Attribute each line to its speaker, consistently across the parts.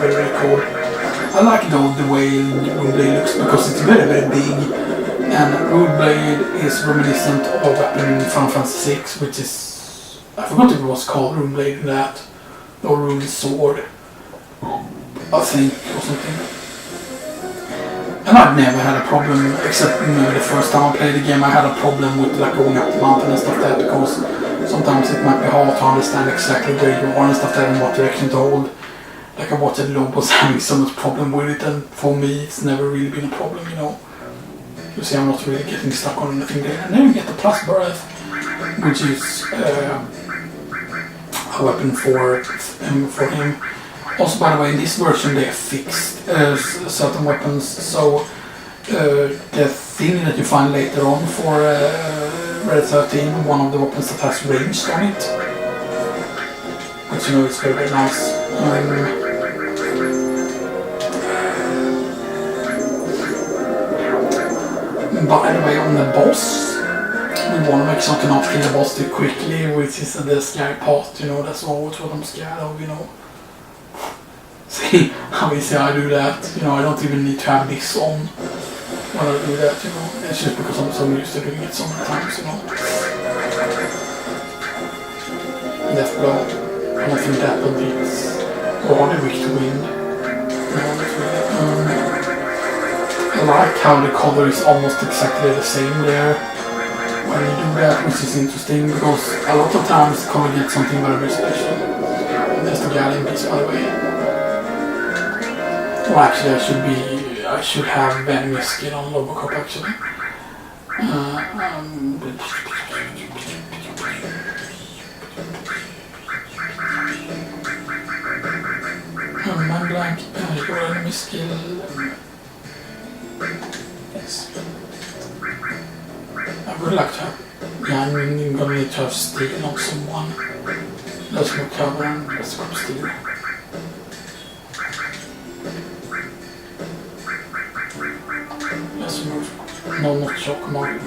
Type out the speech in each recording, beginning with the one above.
Speaker 1: very, very cool. I like though the way Runeblade looks because it's very, very big. And Runeblade is reminiscent of a weapon in Final Fantasy VI, which is... I forgot if it was called Runeblade in that. Or Rune Sword, I think, or something. And I've never had a problem, except the first time I played the game I had a problem with like going up the mountain and stuff like that, because sometimes it might be hard to understand exactly where you are and stuff like that and what direction to hold. Like I watched Lobos having so much problem with it, and for me it's never really been a problem, you know. You see, I'm not really getting stuck on anything there. And then you get the Plus Breath, which is a weapon for him. Also, by the way, in this version they have fixed certain weapons, so the thing that you find later on for Red 13, one of the weapons that has ranged on it, which you know is very, very nice. By the way, on the boss, we want to make sure to not kill the boss too quickly, which is the scary part, you know, that's always what I'm scared of, you know. See how easy I do that, you know, I don't even need to have this on when I do that, you know. It's just because I'm so used to doing it so many times, you know. Death Blow, and I think that one beats rather weak to wind. I like how the color is almost exactly the same there when you do that, which is interesting because a lot of times color gets something very, very special. And there's the Guardian piece, by the way. Well, actually, I should have Venom skin on Robocop actually. Man blank, your enemy skill. Yes. I would like to have. Yeah, I'm gonna need to have steel on someone. Let's go cover and let's go steel. Let's move. No, not shock mode.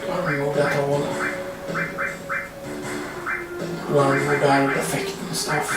Speaker 1: I'll remove that all. I'll remove that effect and stuff.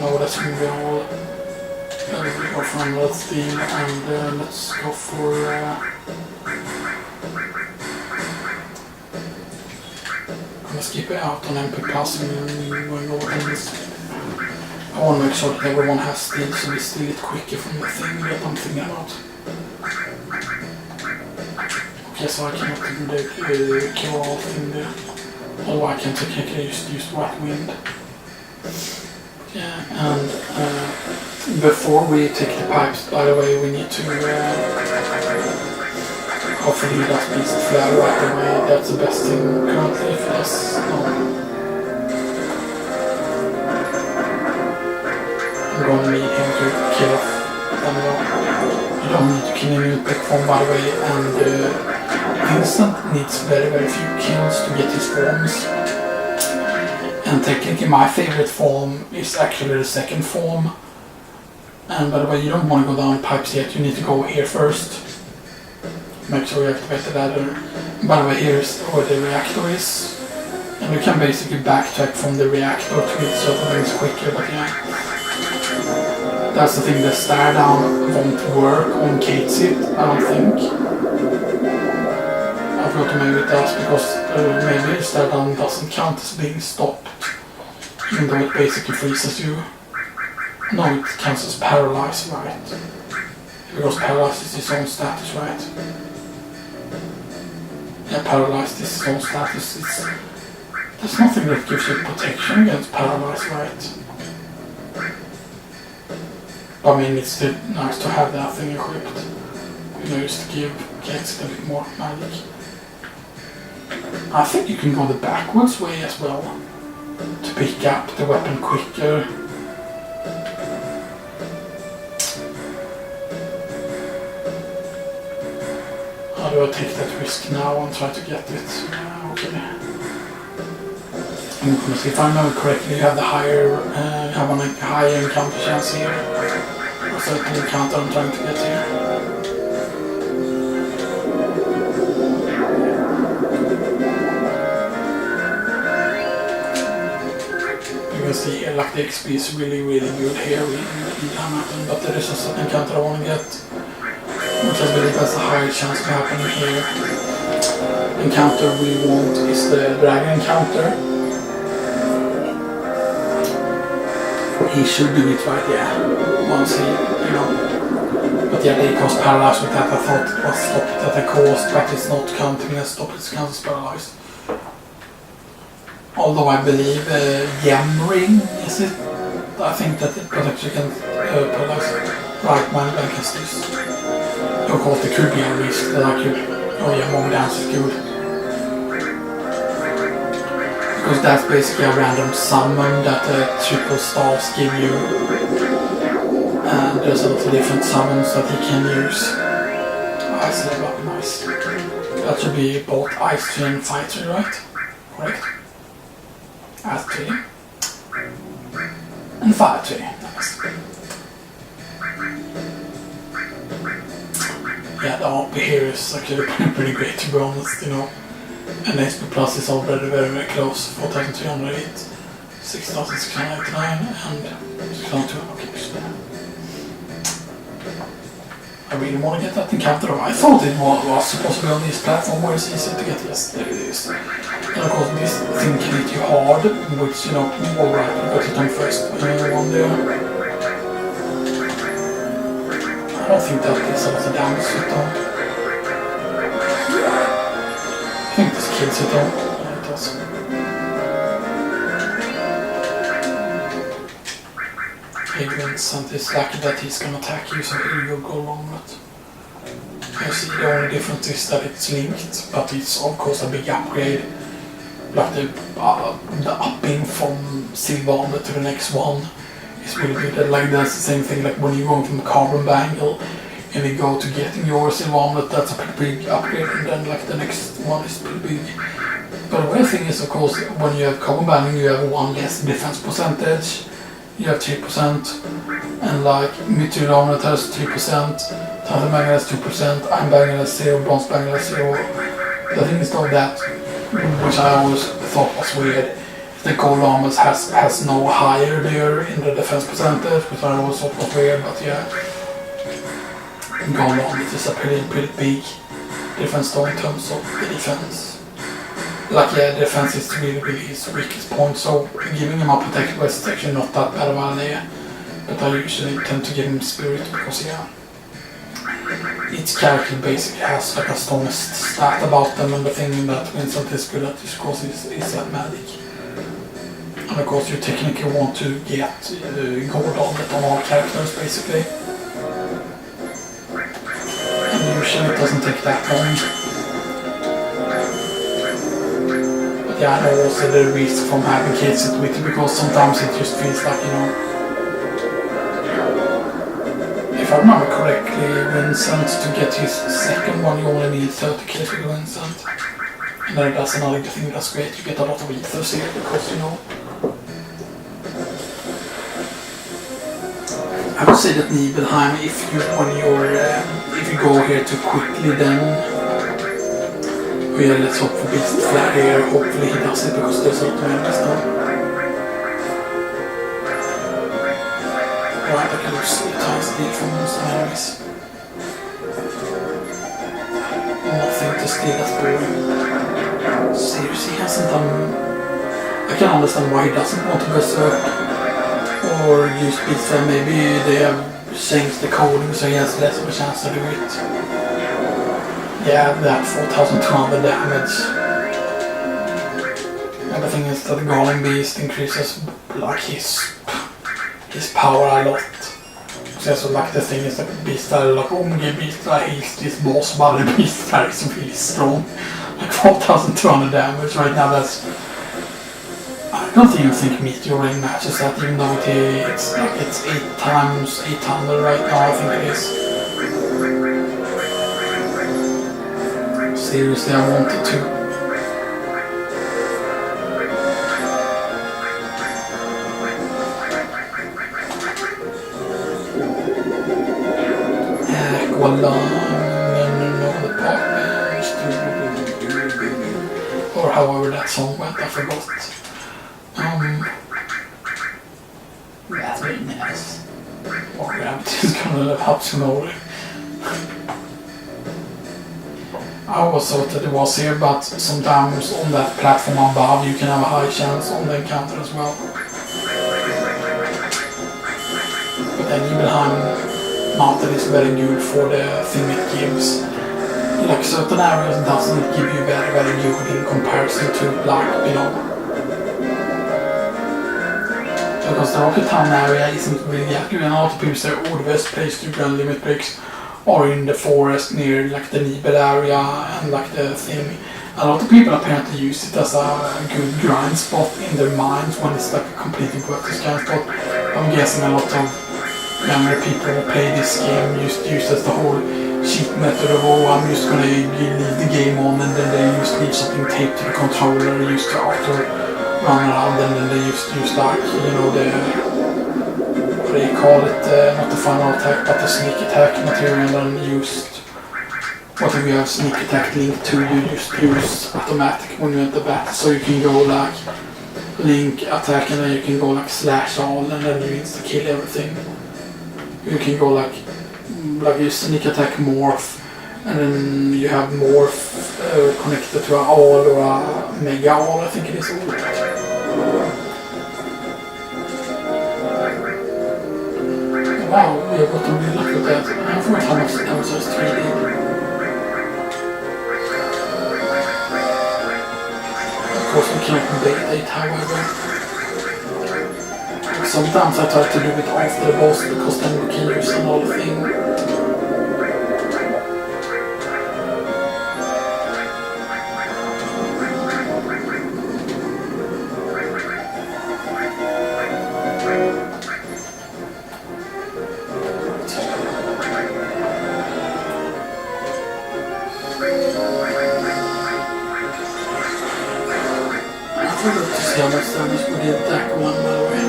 Speaker 1: No, that's gonna be all. Let's go for another steel and let's go for. I'm gonna skip it out on MP Plus and we're going over this. I want to make sure that everyone has steel, so we steal it quicker from the thing that I'm thinking about. Okay, so I cannot do the kill all thing there. Although I can technically just use White Wind. Yeah, and before we take the pipes, by the way, we need to hopefully that beast flare right away. That's the best thing currently for us. I'm going to need him to kill off them. You don't need to kill him in pick form, by the way, and Instant needs very, very few kills to get his forms. And technically my favorite form is actually the second form. And by the way, you don't want to go down pipes yet, you need to go here first. Make sure you activate the ladder. By the way, here's where the reactor is. And you can basically backtrack from the reactor to get certain things quicker, but yeah. That's the thing, the stare down won't work on Kate's hit, I don't think. I forgot to maybe it does because maybe the stare down doesn't count as being stopped. Even though it basically freezes you. No, it counts as paralyzed, right? Because paralyzed is its own status, right? Yeah, paralyzed is its own status. There's nothing that gives you protection against paralyzed, right? I mean, it's still nice to have that thing equipped. You know, just to give kids a bit more magic. I think you can go the backwards way as well. To pick up the weapon quicker. How do I take that risk now and try to get it? Okay. If I remember correctly, you have the higher, higher encounter chance here. Or certain encounter I'm trying to get here. can see here, like the XP is really good here with Hamilton, but there is a certain encounter I want to get, which I believe has a higher chance of happening here. The encounter we want is the dragon encounter. He should do it right, yeah, once he, you know. But yeah, they cause paralyzed with that. I thought it was stopped at a cost, but it's not counting as stopped, it's counted as paralyzed. Although I believe Gem Ring, is it? I think that it protects against paralyzed right mind against this. Of course, there could be a risk that I could, oh yeah, more dance is good. Because that's basically a random summon that triple stars give you. And there's a lot of different summons that you can use. Ice level up, nice. That should be both Ice Tree and Fire Tree, right? Correct? Ice Tree. And Fire Tree, nice. Yeah, the RP here is actually pretty great, to be honest, you know. And HP Plus is already very close, 4,308, 6,689 and 6,200 kicks. I really want to get that encounter. I thought it was supposed to be on this platform where it's easy to get. Yes, there it is. And of course this thing can hit you hard, which, you know, alright, you got it on first one there. I don't think that is a lot of damage to it though. I think this kills it though. Yeah, it does. Vincent is lucky that he's gonna attack you, so he'll go along with. You see, the only difference is that it's linked, but it's of course a big upgrade. Like the upping from silver armor to the next one is really good. Like that's the same thing like when you're going from carbon bangle and you go to getting your silver armor, that's a pretty big upgrade, and then like the next one is pretty big. But the weird thing is, of course, when you have carbon bangle you have one less defense percentage. You have 3%, and like Meteor Armor has 3%, Titan Bangle has 2%, Iron Bangle has 0, Bronze Bangle has 0. The thing is though that, which I always thought was weird, the Gold Armor has no higher there in the defense percentage, which I always thought was weird, but yeah. Gold Armor is a pretty big difference though in terms of the defense. Like yeah, defense is really his weakest point, so giving him a protected vest is actually not that bad of an idea. But I usually tend to give him spirit because yeah, each character basically has like a strongest stat about them, and the thing that Vincent is good at is of course is that magic. And of course you technically want to get gold on it on all characters basically. And usually it doesn't take that long. Yeah, I know also the risk from having kids at Twitter, because sometimes it just feels like, you know, if I remember correctly, Vincent, to get his second one you only need 30 kills with Vincent. And then that's another thing that's great, you get a lot of ethos here, because, you know, I would say that Nibelheim, if you go here too quickly, then yeah, let's hope for Beast Flare here. Hopefully he does it because there's a lot of enemies now. Right, I can just try steal from some enemies. Nothing to steal, that's boring. Seriously, he hasn't done... I can understand why he doesn't want to berserk or use Beast Flare. Maybe they have changed the coding so he has less of a chance to do it. Yeah, that 4,200 damage. And the thing is that the Golem Beast increases like his power a lot. So like the thing is that Beast are like Omega Beast heals this boss, but the Beast is really strong. Like 4,200 damage right now, that's... I don't even think Meteor Ring matches that, even though it's 8 times 800 right now, I think it is. Seriously, I wanted to. Or however that song went, I forgot. Yes. Or gravity is gonna live up to nowhere. I always thought that it was here, but sometimes on that platform above you can have a high chance on the encounter as well. But then Nibelheim Mountain is very good for the thing it gives. Like certain areas doesn't give you very good in comparison to like below. Because the Rocket Town area isn't really that good, and a lot of people say, oh, the best place to run limit breaks are in the forest near like the Nibel area and like the thing. A lot of people apparently use it as a good grind spot in their minds when it's like a completely worthless grind spot. I'm guessing a lot of younger people who play this game use as the whole cheat method of, oh, I'm just gonna leave the game on, and then they just leave something taped to the controller used to auto run around, and then they use like, you know, the what do you call it, not the final attack but the sneak attack material, and used whatever you have sneak attack linked to, you just use automatic when you enter battle, so you can go like link attack and then you can go like slash all and then you insta kill everything. You can go like you sneak attack morph, and then you have morph connected to a all or a mega all, I think it is all. Wow, we have got to really lucky with that. I forgot how much that was 3D. Of course we can't complete it, however. Sometimes I try to do it after the boss because then we can use another thing. I forgot to see how much damage we did that one, by the way.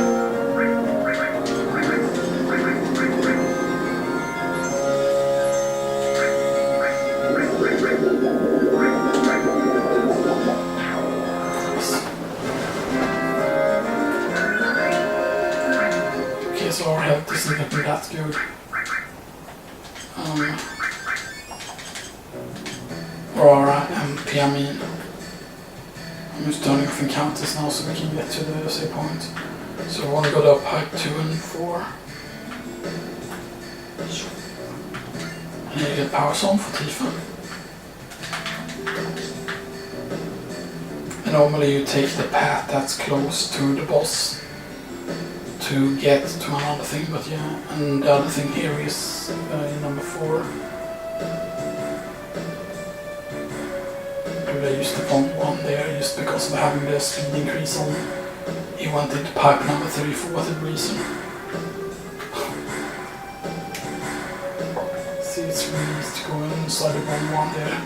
Speaker 1: Okay, so our health isn't looking that good. Or our MP, I mean. I'm just turning off encounters now so we can get to the save point. So I want to go to pipe 2 and 4. I need to get power zone for Tifa. And normally you take the path that's close to the boss to get to another thing, but yeah, and the other thing here is in number 4. I used the wrong one there just because of having the speed increase on. He went into pipe number 3 for whatever reason. See, it's really easy to go inside the wrong one there.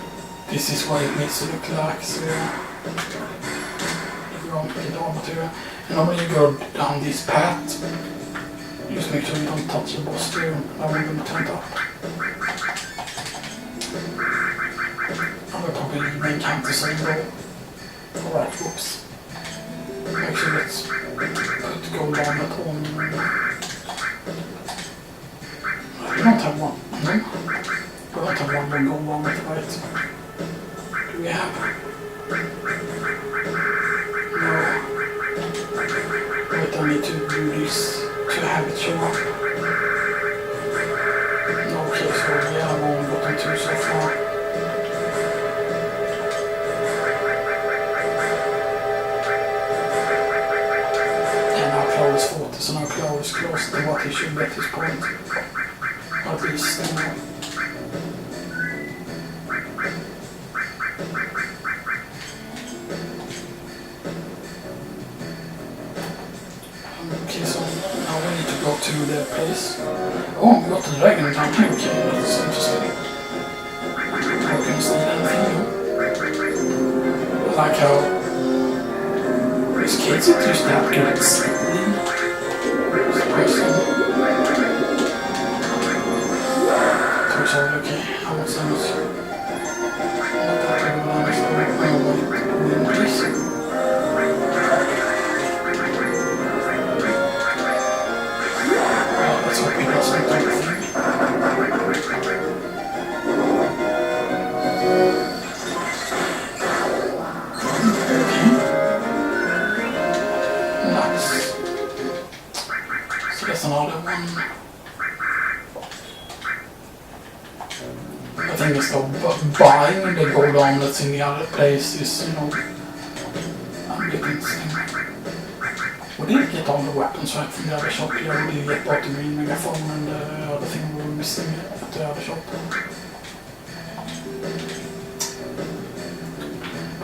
Speaker 1: This is what it needs to look like, so yeah. Wrong material. And normally you go down this path, just make sure you don't touch the boss there. I want them turned up. I will probably leave the encounter save though. Alright, whoops. Actually, let's put gold on it on. We don't have one. No? We don't have one gold on it, right? Do we have? No. Wait, I need to do this to have it show up. No, okay, so we have only gotten 2 so far. Is 40, so now Claw is close to what he should be at this point. At least, okay, so now we need to go to the place. Oh, we got the dragon down here, okay, that's interesting. How can we steal anything new? I like how these kids are just that good at stealing. Okay, how much damage? Not that big of a damage, please. another one. I think instead of buying the gold arm that's in the other place is, you know, a bit interesting. We did get all the weapons right from the other shop here. We did get both the green megaphone and the other thing we were missing at the other shop.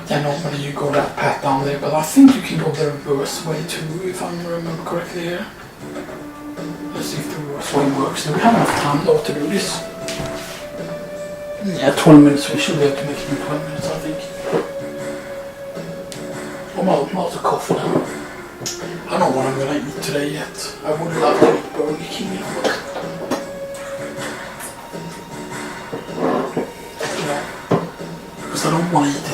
Speaker 1: Yeah, normally you go that path down there, but I think you can go the reverse way too, if I remember correctly here. Let's see if the reverse way works. Do we have enough time though to do this? Yeah, 12 minutes. We should be able to make it in 12 minutes, I think. I'm out of coffee now. I don't know what I'm gonna eat today yet. I would love to eat Burger King, but you know, because I don't want to eat it